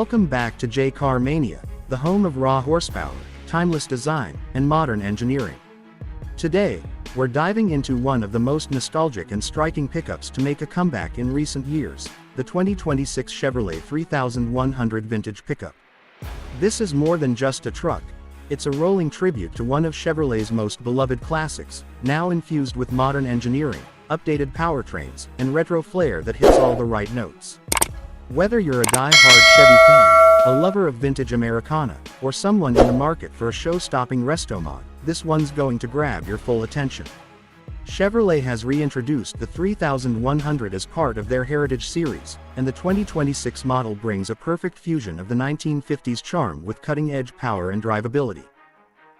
Welcome back to JCarMania, the home of raw horsepower, timeless design, and modern engineering. Today, we're diving into one of the most nostalgic and striking pickups to make a comeback in recent years, the 2026 Chevrolet 3100 vintage pickup. This is more than just a truck. It's a rolling tribute to one of Chevrolet's most beloved classics, now infused with modern engineering, updated powertrains, and retro flair that hits all the right notes. Whether you're a die-hard Chevy fan, a lover of vintage Americana, or someone in the market for a show-stopping Restomod, this one's going to grab your full attention. Chevrolet has reintroduced the 3100 as part of their Heritage Series, and the 2026 model brings a perfect fusion of the 1950s charm with cutting-edge power and drivability.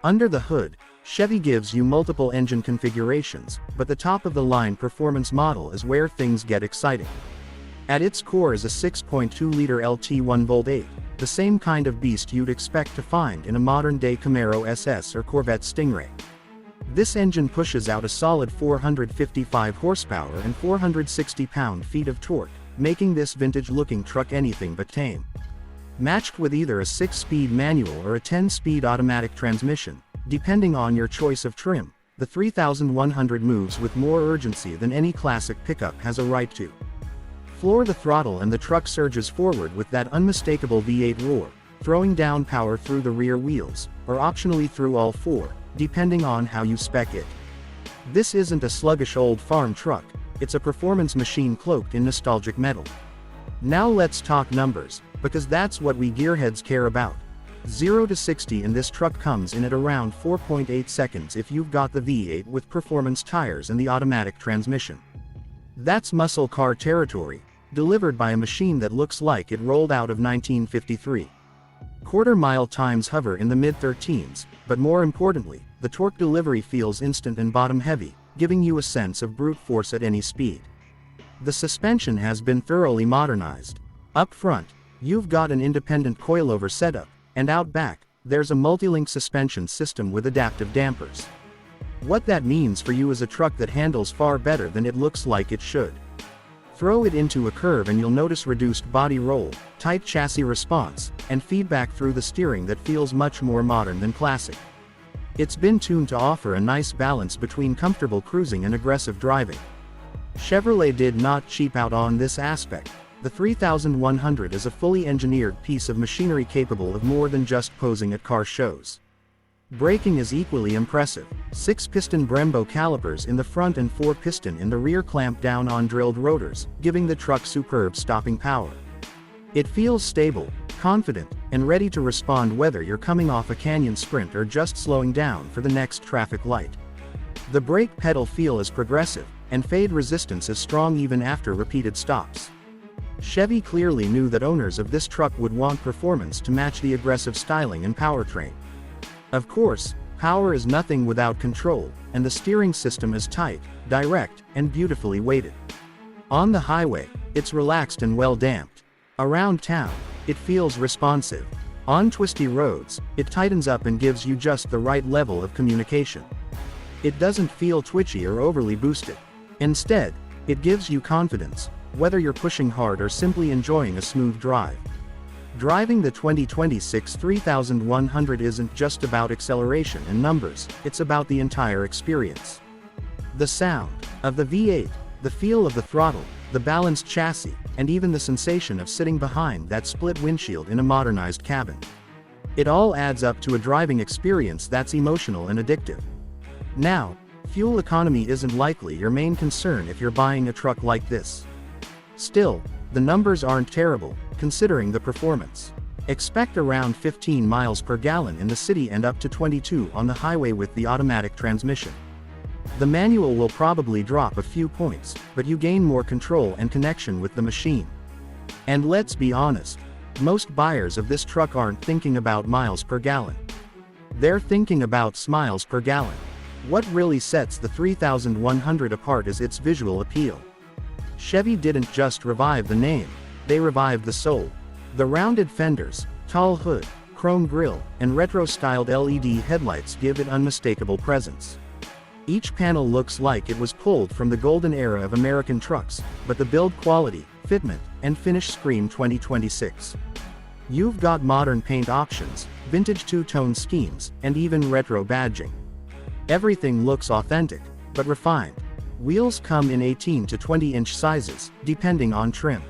Under the hood, Chevy gives you multiple engine configurations, but the top-of-the-line performance model is where things get exciting. At its core is a 6.2-liter LT 1V8, the same kind of beast you'd expect to find in a modern-day Camaro SS or Corvette Stingray. This engine pushes out a solid 455 horsepower and 460 pound-feet of torque, making this vintage-looking truck anything but tame. Matched with either a 6-speed manual or a 10-speed automatic transmission, depending on your choice of trim, the 3100 moves with more urgency than any classic pickup has a right to. Floor the throttle and the truck surges forward with that unmistakable V8 roar, throwing down power through the rear wheels, or optionally through all four, depending on how you spec it. This isn't a sluggish old farm truck, it's a performance machine cloaked in nostalgic metal. Now let's talk numbers, because that's what we gearheads care about. 0 to 60 in this truck comes in at around 4.8 seconds if you've got the V8 with performance tires and the automatic transmission. That's muscle car territory, delivered by a machine that looks like it rolled out of 1953. Quarter-mile times hover in the mid-13s, but more importantly, the torque delivery feels instant and bottom-heavy, giving you a sense of brute force at any speed. The suspension has been thoroughly modernized. Up front, you've got an independent coilover setup, and out back, there's a multi-link suspension system with adaptive dampers. What that means for you is a truck that handles far better than it looks like it should. Throw it into a curve and you'll notice reduced body roll, tight chassis response, and feedback through the steering that feels much more modern than classic. It's been tuned to offer a nice balance between comfortable cruising and aggressive driving. Chevrolet did not cheap out on this aspect. The 3100 is a fully engineered piece of machinery capable of more than just posing at car shows. Braking is equally impressive. 6-piston Brembo calipers in the front and 4-piston in the rear clamp down on drilled rotors, giving the truck superb stopping power. It feels stable, confident, and ready to respond whether you're coming off a canyon sprint or just slowing down for the next traffic light. The brake pedal feel is progressive, and fade resistance is strong even after repeated stops. Chevy clearly knew that owners of this truck would want performance to match the aggressive styling and powertrain. Of course, power is nothing without control, and the steering system is tight, direct, and beautifully weighted. On the highway, it's relaxed and well damped. Around town, it feels responsive. On twisty roads, it tightens up and gives you just the right level of communication. It doesn't feel twitchy or overly boosted. Instead, it gives you confidence, whether you're pushing hard or simply enjoying a smooth drive. Driving the 2026 3100 isn't just about acceleration and numbers, it's about the entire experience. The sound of the V8, the feel of the throttle, the balanced chassis, and even the sensation of sitting behind that split windshield in a modernized cabin. It all adds up to a driving experience that's emotional and addictive. Now, fuel economy isn't likely your main concern if you're buying a truck like this. Still, the numbers aren't terrible, considering the performance. Expect around 15 miles per gallon in the city and up to 22 on the highway with the automatic transmission. The manual will probably drop a few points, but you gain more control and connection with the machine. And let's be honest, most buyers of this truck aren't thinking about miles per gallon. They're thinking about smiles per gallon. What really sets the 3100 apart is its visual appeal. Chevy didn't just revive the name, they revived the soul. The rounded fenders, tall hood, chrome grille, and retro-styled LED headlights give it unmistakable presence. Each panel looks like it was pulled from the golden era of American trucks, but the build quality, fitment, and finish scream 2026. You've got modern paint options, vintage two-tone schemes, and even retro badging. Everything looks authentic, but refined. Wheels come in 18 to 20-inch sizes, depending on trim.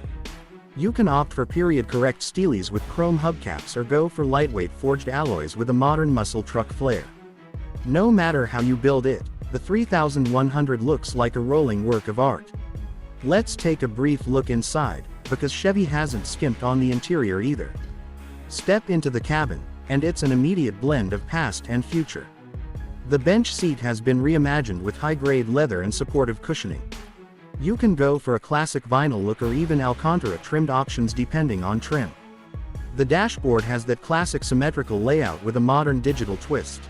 You can opt for period-correct steelies with chrome hubcaps or go for lightweight forged alloys with a modern muscle truck flair. No matter how you build it, the 3100 looks like a rolling work of art. Let's take a brief look inside, because Chevy hasn't skimped on the interior either. Step into the cabin, and it's an immediate blend of past and future. The bench seat has been reimagined with high-grade leather and supportive cushioning. You can go for a classic vinyl look or even Alcantara trimmed options depending on trim. The dashboard has that classic symmetrical layout with a modern digital twist.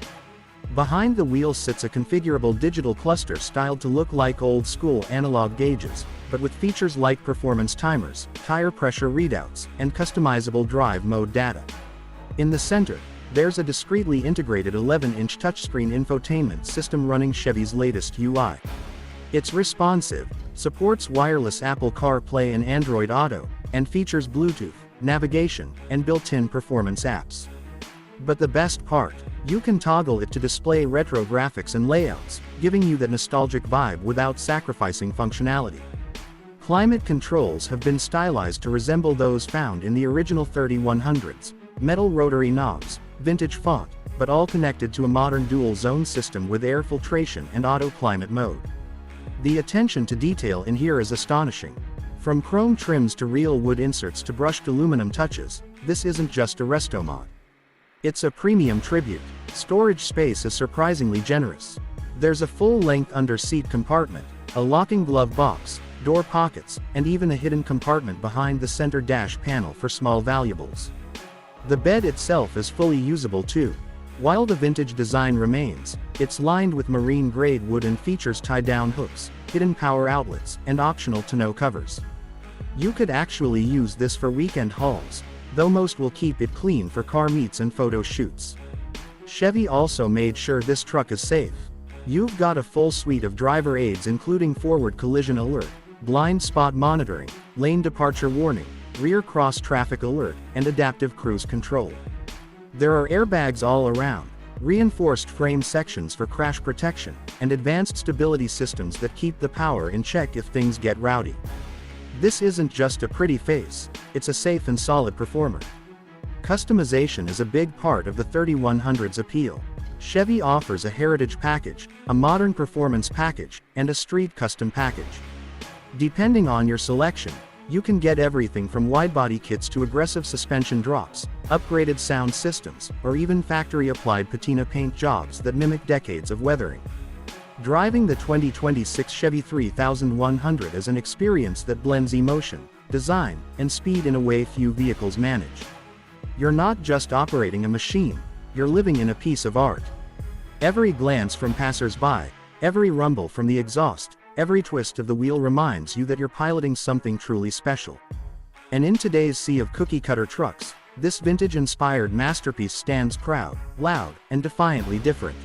Behind the wheel sits a configurable digital cluster styled to look like old-school analog gauges, but with features like performance timers, tire pressure readouts, and customizable drive mode data. In the center, there's a discreetly integrated 11-inch touchscreen infotainment system running Chevy's latest UI. It's responsive, supports wireless Apple CarPlay and Android Auto, and features Bluetooth, navigation, and built-in performance apps. But the best part, you can toggle it to display retro graphics and layouts, giving you that nostalgic vibe without sacrificing functionality. Climate controls have been stylized to resemble those found in the original 3100s, metal rotary knobs, vintage font, but all connected to a modern dual-zone system with air filtration and auto climate mode. The attention to detail in here is astonishing. From chrome trims to real wood inserts to brushed aluminum touches, this isn't just a Restomod. It's a premium tribute. Storage space is surprisingly generous. There's a full-length under-seat compartment, a locking glove box, door pockets, and even a hidden compartment behind the center dash panel for small valuables. The bed itself is fully usable too. While the vintage design remains, it's lined with marine-grade wood and features tie-down hooks, hidden power outlets, and optional tonneau covers. You could actually use this for weekend hauls, though most will keep it clean for car meets and photo shoots. Chevy also made sure this truck is safe. You've got a full suite of driver aids including forward collision alert, blind spot monitoring, lane departure warning, rear cross traffic alert, and adaptive cruise control. There are airbags all around, reinforced frame sections for crash protection, and advanced stability systems that keep the power in check if things get rowdy. This isn't just a pretty face, it's a safe and solid performer. Customization is a big part of the 3100's appeal. Chevy offers a heritage package, a modern performance package, and a street custom package. Depending on your selection, you can get everything from wide-body kits to aggressive suspension drops, upgraded sound systems, or even factory-applied patina paint jobs that mimic decades of weathering. Driving the 2026 Chevy 3100 is an experience that blends emotion, design, and speed in a way few vehicles manage. You're not just operating a machine, you're living in a piece of art. Every glance from passers-by, every rumble from the exhaust, every twist of the wheel reminds you that you're piloting something truly special. And in today's sea of cookie-cutter trucks, this vintage-inspired masterpiece stands proud, loud, and defiantly different.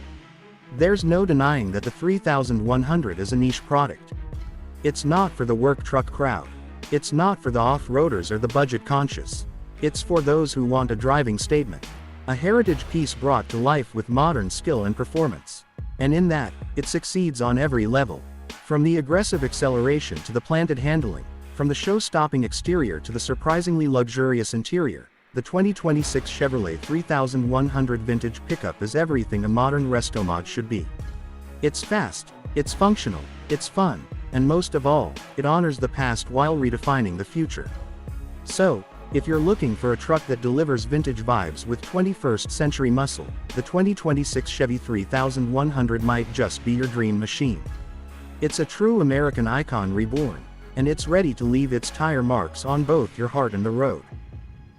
There's no denying that the 3100 is a niche product. It's not for the work truck crowd. It's not for the off-roaders or the budget-conscious. It's for those who want a driving statement. A heritage piece brought to life with modern skill and performance. And in that, it succeeds on every level. From the aggressive acceleration to the planted handling, from the show-stopping exterior to the surprisingly luxurious interior, the 2026 Chevrolet 3100 vintage pickup is everything a modern Restomod should be. It's fast, it's functional, it's fun, and most of all, it honors the past while redefining the future. So, if you're looking for a truck that delivers vintage vibes with 21st century muscle, the 2026 Chevy 3100 might just be your dream machine. It's a true American icon reborn, and it's ready to leave its tire marks on both your heart and the road.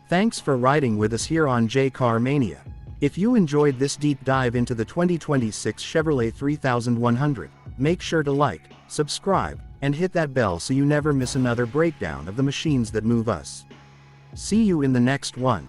Thanks for riding with us here on JCarMania. If you enjoyed this deep dive into the 2026 Chevrolet 3100, make sure to like, subscribe, and hit that bell so you never miss another breakdown of the machines that move us. See you in the next one.